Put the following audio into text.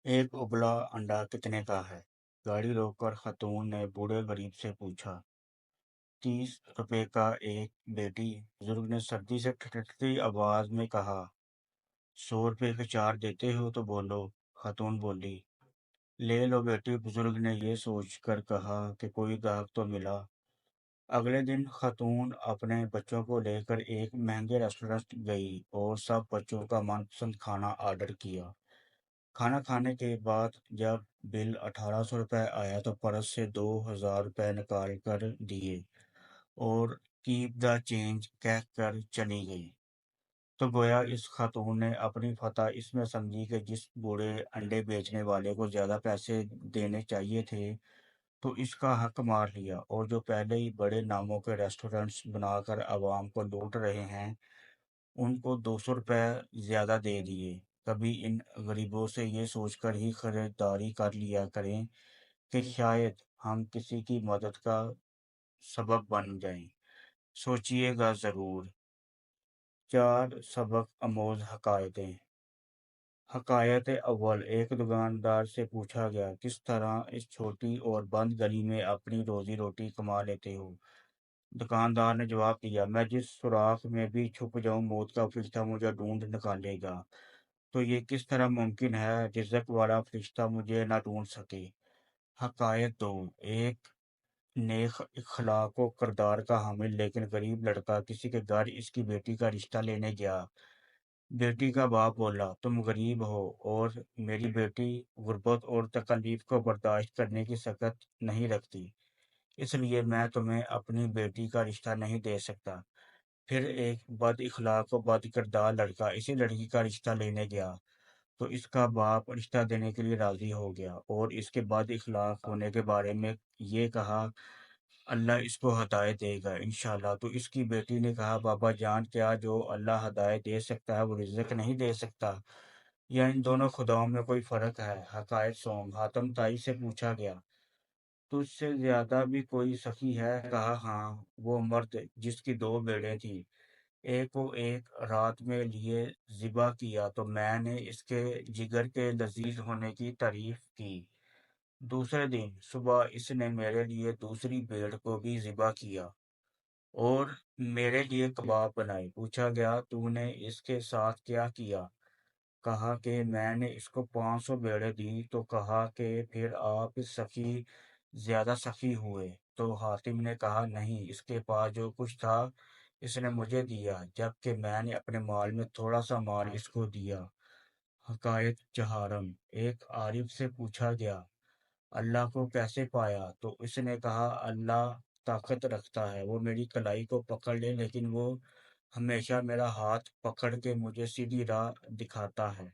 एक उबला अंडा कितने का है? गाड़ी रोककर खातून ने बूढ़े गरीब से पूछा। 30 रुपए का एक, बेटी। बुजुर्ग ने सर्दी से ठिठुरती आवाज में कहा। 100 रुपए के 4 देते हो तो बोलो। खातून बोली। ले लो बेटी, बुजुर्ग ने ये सोचकर कहा कि कोई ग्राहक तो मिला। अगले दिन खातून अपने बच्चों को लेकर एक महंगे रेस्टोरेंट गई और सब बच्चों का मनपसंद खाना ऑर्डर किया। खाना खाने के बाद जब बिल 1800 रुपये आया तो पर्स से 2000 रुपये निकाल कर दिए और कीप द चेंज कह कर चली गई। तो गोया इस खातून ने अपनी फतह इसमें समझी कि जिस बूढ़े अंडे बेचने वाले को ज्यादा पैसे देने चाहिए थे तो इसका हक मार लिया, और जो पहले ही बड़े नामों के रेस्टोरेंट्स बनाकर आवाम को लूट रहे हैं उनको 200 रुपये ज्यादा दे दिए। कभी इन गरीबों से ये सोचकर ही खरीदारी कर लिया करें कि शायद हम किसी की मदद का सबब बन जाएं। सोचिएगा जरूर। 4 सबक आमोज हकायतें। हकायत अव्वल, एक दुकानदार से पूछा गया, किस तरह इस छोटी और बंद गली में अपनी रोजी रोटी कमा लेते हो? दुकानदार ने जवाब दिया, मैं जिस सुराख में भी छुप जाऊं मौत का फरिश्ता मुझे ढूंढ निकालेगा। तो ये किस तरह मुमकिन है रिज़्क़ वाला फरिश्ता मुझे ना ढूंढ सके? हकायत दो, एक नेक इखलाक व किरदार का हामिल लेकिन गरीब लड़का किसी के घर इसकी बेटी का रिश्ता लेने गया। बेटी का बाप बोला, तुम गरीब हो और मेरी बेटी गुर्बत और तकलीफ को बर्दाश्त करने की सकत नहीं रखती, इसलिए मैं तुम्हें अपनी बेटी का रिश्ता नहीं दे सकता। फिर एक बद इखलाक व बद किरदार लड़का इसी लड़की का रिश्ता लेने गया तो इसका बाप रिश्ता देने के लिए राजी हो गया और इसके बाद इखलाक होने के बारे में ये कहा, अल्लाह इसको हदायत देगा इंशाल्लाह। तो इसकी बेटी ने कहा, बाबा जान, क्या जो अल्लाह हदायत दे सकता है वो रिज़्क़ नहीं दे सकता? या इन दोनों खुदाओं में कोई फर्क है? हकायत सोम, हातम ताई से पूछा गया, तुझसे ज्यादा भी कोई सखी है? कहा, हाँ, वो मर्द जिसकी 2 बेड़े थी, एक को एक रात में लिए ज़िबा किया तो मैंने इसके जिगर के लजीज होने की तारीफ की। दूसरे दिन सुबह इसने मेरे लिए दूसरी भेड़ को भी ज़िबा किया और मेरे लिए कबाब बनाए। पूछा गया, तूने इसके साथ क्या किया? कहा कि मैंने इसको 500 भेड़ें दी। तो कहा कि फिर आप सखी ज्यादा सखी हुए? तो हातिम ने कहा, नहीं, इसके पास जो कुछ था इसने मुझे दिया, जबकि मैंने अपने माल में थोड़ा सा माल इसको दिया। हकायत चहारम, एक आरिफ से पूछा गया, अल्लाह को कैसे पाया? तो इसने कहा, अल्लाह ताकत रखता है, वो मेरी कलाई को पकड़ ले लेकिन वो हमेशा मेरा हाथ पकड़ के मुझे सीधी राह दिखाता है।